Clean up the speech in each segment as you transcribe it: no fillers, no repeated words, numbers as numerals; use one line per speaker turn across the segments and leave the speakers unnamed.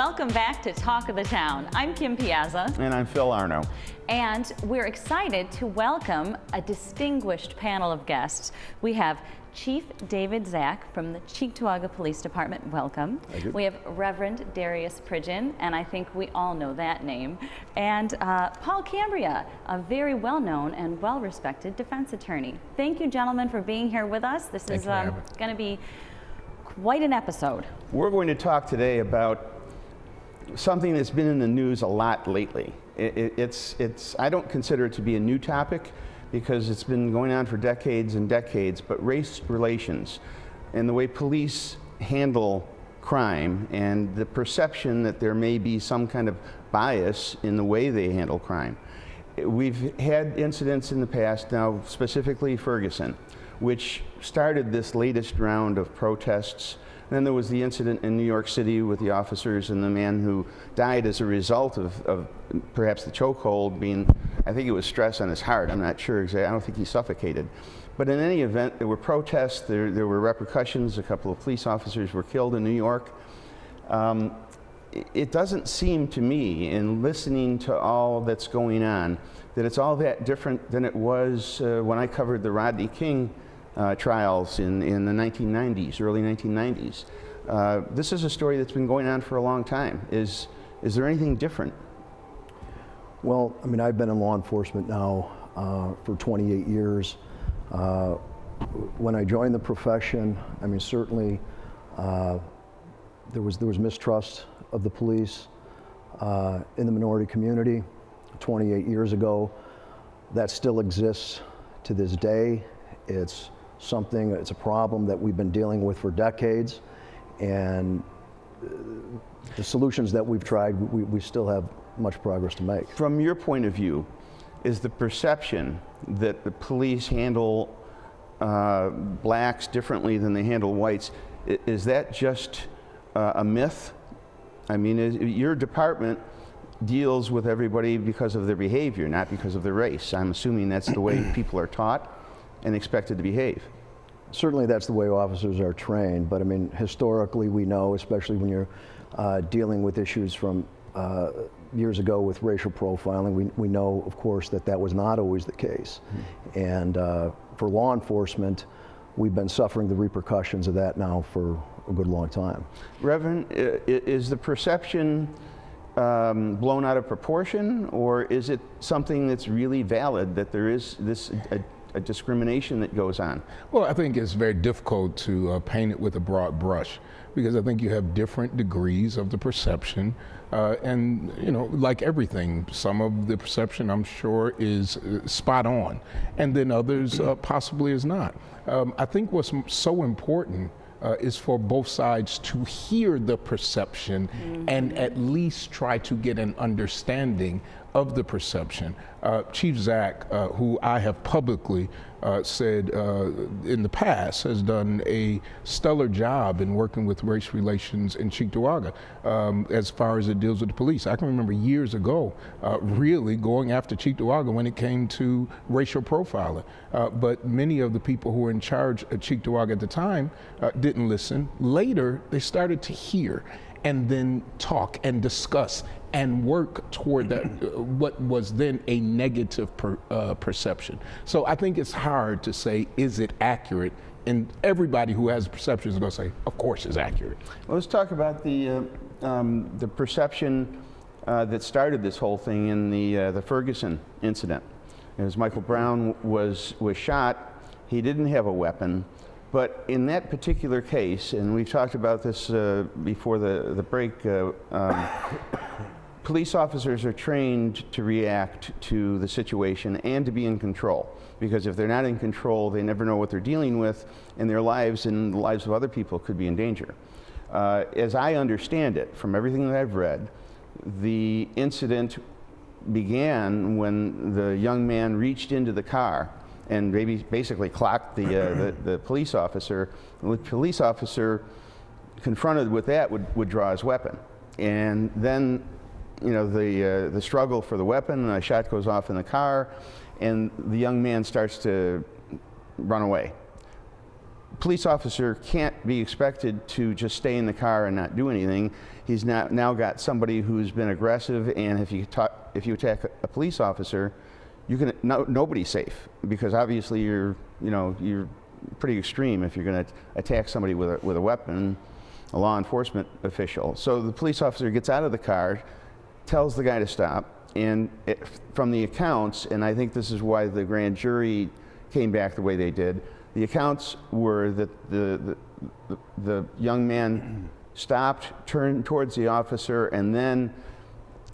welcome back to Talk of the Town. I'm Kim Piazza.
And I'm Phil Arno.
And we're excited to welcome a distinguished panel of guests. We have Chief David Zak from the Cheektowaga Police Department. Welcome.
Thank you.
We have Reverend Darius Pridgeon, and I think we all know that name. And Paul Cambria, a very well-known and well-respected defense attorney. Thank you, gentlemen, for being here with us. This is going to be quite an episode.
We're going to talk today about something that's been in the news a lot lately. I don't consider it to be a new topic because it's been going on for decades and decades, but race relations and the way police handle crime and the perception that there may be some kind of bias in the way they handle crime. We've had incidents in the past, now specifically Ferguson, which started this latest round of protests. Then there was the incident in New York City with the officers and the man who died as a result of perhaps the chokehold being, I think it was stress on his heart, I'm not sure exactly, I don't think he suffocated. But in any event, there were protests, there were repercussions, a couple of police officers were killed in New York. It doesn't seem to me, in listening to all that's going on, that it's all that different than it was when I covered the Rodney King trials in the 1990s, early 1990s. This is a story that's been going on for a long time. Is there anything different?
Well, I mean, I've been in law enforcement now for 28 years. When I joined the profession, I mean, certainly there was mistrust of the police in the minority community 28 years ago. That still exists to this day. It's a problem that we've been dealing with for decades, and the solutions that we've tried, we still have much progress to make.
From your point of view, is the perception that the police handle blacks differently than they handle whites, is that just a myth? I mean, your department deals with everybody because of their behavior, not because of their race. I'm assuming that's the way people are taught and expected to behave.
Certainly that's the way officers are trained, but I mean, historically we know, especially when you're dealing with issues from years ago with racial profiling, we know, of course, that was not always the case. And for law enforcement, we've been suffering the repercussions of that now for a good long time.
Reverend, is the perception blown out of proportion, or is it something that's really valid, that there is a discrimination that goes on?
Well, I think it's very difficult to paint it with a broad brush, because I think you have different degrees of the perception, and you know, like everything, some of the perception I'm sure is spot on, and then others possibly is not. I think what's so important is for both sides to hear the perception and at least try to get an understanding of the perception. Chief Zak, who I have publicly said in the past has done a stellar job in working with race relations in Cheektowaga as far as it deals with the police. I can remember years ago really going after Cheektowaga when it came to racial profiling. But many of the people who were in charge at Cheektowaga at the time didn't listen. Later, they started to hear and then talk and discuss and work toward that, what was then a negative perception. So I think it's hard to say, is it accurate? And everybody who has perceptions is going to say, of course it's accurate.
Well, let's talk about the perception that started this whole thing in the Ferguson incident. As Michael Brown was shot, he didn't have a weapon. But in that particular case, and we've talked about this before the break, police officers are trained to react to the situation and to be in control. Because if they're not in control, they never know what they're dealing with, and their lives and the lives of other people could be in danger. As I understand it, from everything that I've read, the incident began when the young man reached into the car and basically clocked the police officer. The police officer, confronted with that, would draw his weapon. And then, you know, the struggle for the weapon, a shot goes off in the car, and the young man starts to run away. police officer can't be expected to just stay in the car and not do anything. He's now got somebody who's been aggressive, and if you attack a police officer, nobody's safe, because obviously you're pretty extreme if you're going to attack somebody with a weapon, a law enforcement official. So the police officer gets out of the car, tells the guy to stop, and from the accounts, and I think this is why the grand jury came back the way they did, the accounts were that the young man stopped, turned towards the officer, and then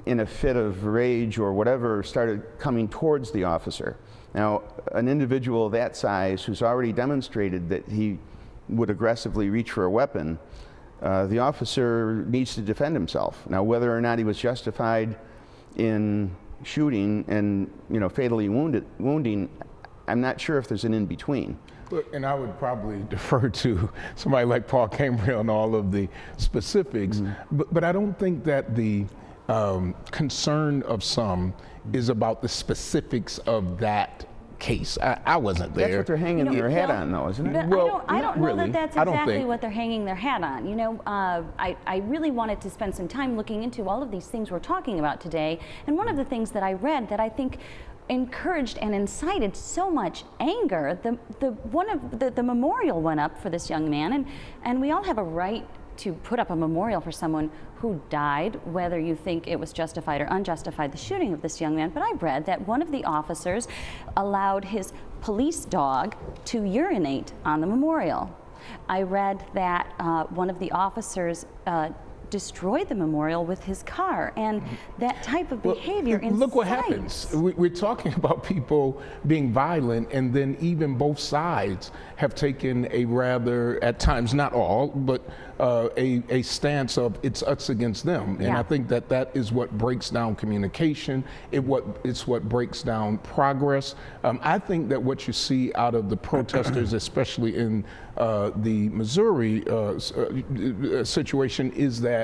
in a fit of rage or whatever started coming towards the officer. Now, an individual that size who's already demonstrated that he would aggressively reach for a weapon, the officer needs to defend himself. Now, whether or not he was justified in shooting and fatally wounding, I'm not sure if there's an in-between.
Look, and I would probably defer to somebody like Paul Cambria on all of the specifics, but I don't think that the concern of some is about the specifics of that case. I wasn't there.
That's what they're hanging their hat on, though, isn't it?
But
Well,
I don't know
really.
that that's
I don't
exactly
think.
what they're hanging their hat on. I really wanted to spend some time looking into all of these things we're talking about today. And one of the things that I read that I think encouraged and incited so much anger, the memorial went up for this young man, and we all have a right to put up a memorial for someone who died, whether you think it was justified or unjustified, the shooting of this young man. But I read that one of the officers allowed his police dog to urinate on the memorial. I read that one of the officers destroyed the memorial with his car, and that type of behavior incites.
Look what happens. We're talking about people being violent, and then even both sides have taken a rather, at times, not all, but a stance of it's us against them. And
Yeah.
I think that is what breaks down communication. It's what breaks down progress. I think that what you see out of the protesters, especially in the Missouri situation, is that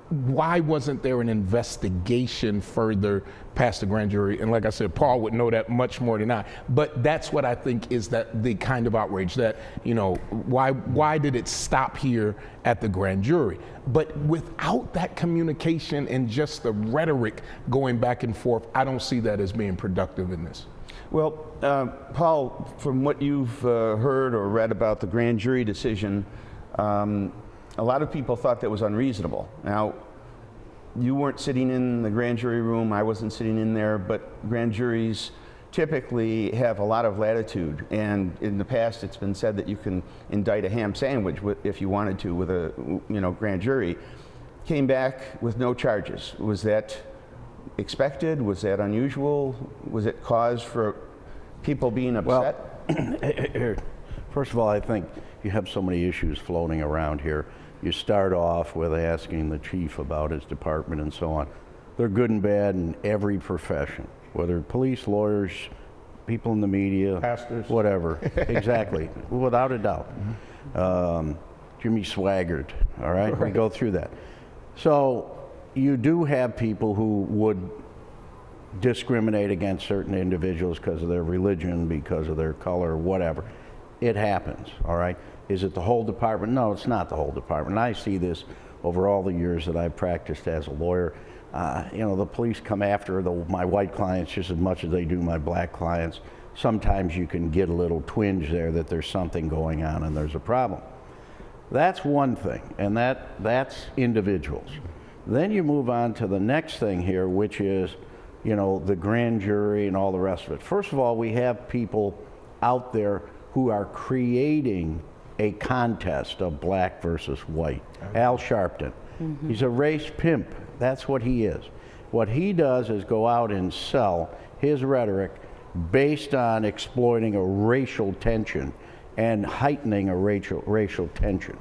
why wasn't there an investigation further past the grand jury? And like I said, Paul would know that much more than I. But that's what I think is that the kind of outrage that, why did it stop here at the grand jury? But without that communication and just the rhetoric going back and forth, I don't see that as being productive in this.
Well, Paul, from what you've heard or read about the grand jury decision, a lot of people thought that was unreasonable. Now, you weren't sitting in the grand jury room, I wasn't sitting in there, but grand juries typically have a lot of latitude, and in the past it's been said that you can indict a ham sandwich if you wanted to with a grand jury. Came back with no charges. Was that expected? Was that unusual? Was it cause for people being upset?
Well, first of all, I think you have so many issues floating around here. You start off with asking the chief about his department and so on. They're good and bad in every profession, whether police, lawyers, people in the media,
pastors,
whatever. Exactly, without a doubt. Jimmy Swaggart, all right? We go through that. So you do have people who would discriminate against certain individuals because of their religion, because of their color, whatever. It happens, all right? Is it the whole department? No, it's not the whole department. And I see this over all the years that I've practiced as a lawyer. The police come after my white clients just as much as they do my black clients. Sometimes you can get a little twinge there that there's something going on and there's a problem. That's one thing, and that's individuals. Then you move on to the next thing here, which is, the grand jury and all the rest of it. First of all, we have people out there who are creating a contest of black versus white. Al Sharpton, he's a race pimp. That's what he is. What he does is go out and sell his rhetoric based on exploiting a racial tension and heightening a racial tension.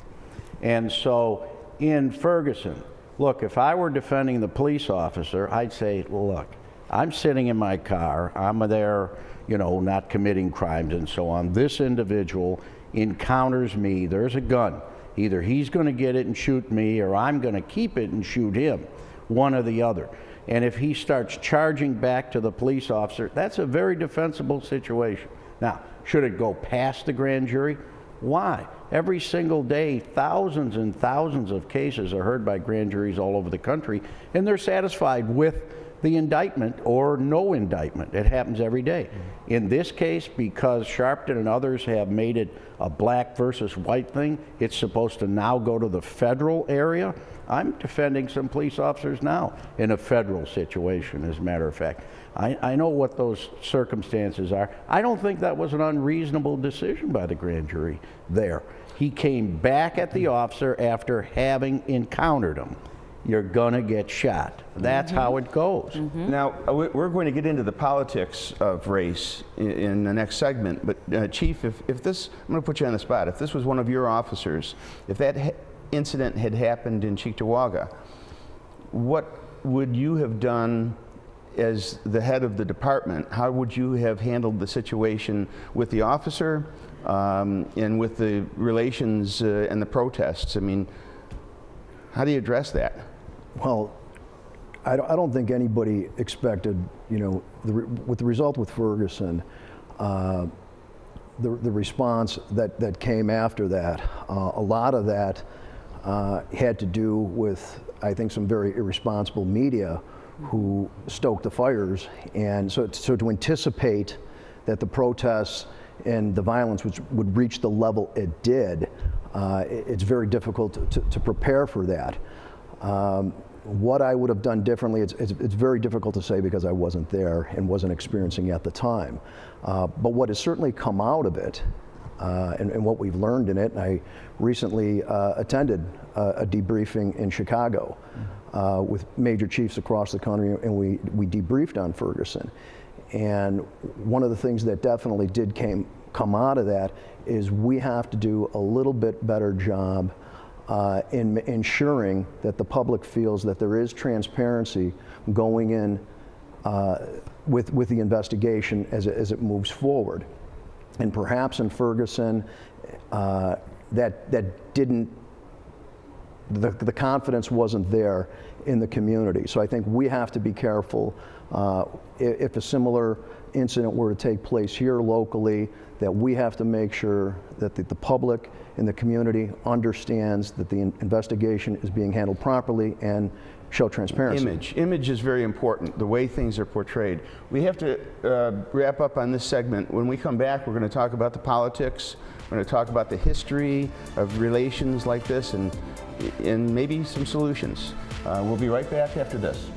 And so in Ferguson, look, if I were defending the police officer, I'd say, well, look, I'm sitting in my car, I'm there, not committing crimes and so on. This individual encounters me, there's a gun. Either he's going to get it and shoot me, or I'm going to keep it and shoot him, one or the other. And if he starts charging back to the police officer, that's a very defensible situation. Now, should it go past the grand jury? Why? Every single day, thousands and thousands of cases are heard by grand juries all over the country, and they're satisfied with the indictment or no indictment. It happens every day. In this case, because Sharpton and others have made it a black versus white thing, it's supposed to now go to the federal area. I'm defending some police officers now in a federal situation, as a matter of fact. I know what those circumstances are. I don't think that was an unreasonable decision by the grand jury there. He came back at the officer after having encountered him. You're gonna get shot. That's how it goes.
Now, we're going to get into the politics of race in the next segment, but Chief, if this, I'm going to put you on the spot, if this was one of your officers, if that incident had happened in Cheektowaga, what would you have done as the head of the department? How would you have handled the situation with the officer and with the relations and the protests? I mean, how do you address that?
Well, I don't think anybody expected, you know, with the result with Ferguson, the response that came after that, a lot of that had to do with, I think, some very irresponsible media who stoked the fires. And so to anticipate that the protests and the violence would reach the level it did, it's very difficult to prepare for that. What I would have done differently, it's very difficult to say because I wasn't there and wasn't experiencing at the time. But what has certainly come out of it, and what we've learned in it, and I recently attended a debriefing in Chicago with major chiefs across the country, and we debriefed on Ferguson. And one of the things that definitely did come out of that is we have to do a little bit better job in ensuring that the public feels that there is transparency going in with the investigation as it moves forward. And perhaps in Ferguson, that didn't, the confidence wasn't there in the community. So I think we have to be careful if a similar incident were to take place here locally, that we have to make sure that the public and the community understands that the investigation is being handled properly and show transparency.
Image is very important, the way things are portrayed. We have to wrap up on this segment. When we come back, we're going to talk about the politics, we're going to talk about the history of relations like this, and maybe some solutions. We'll be right back after this.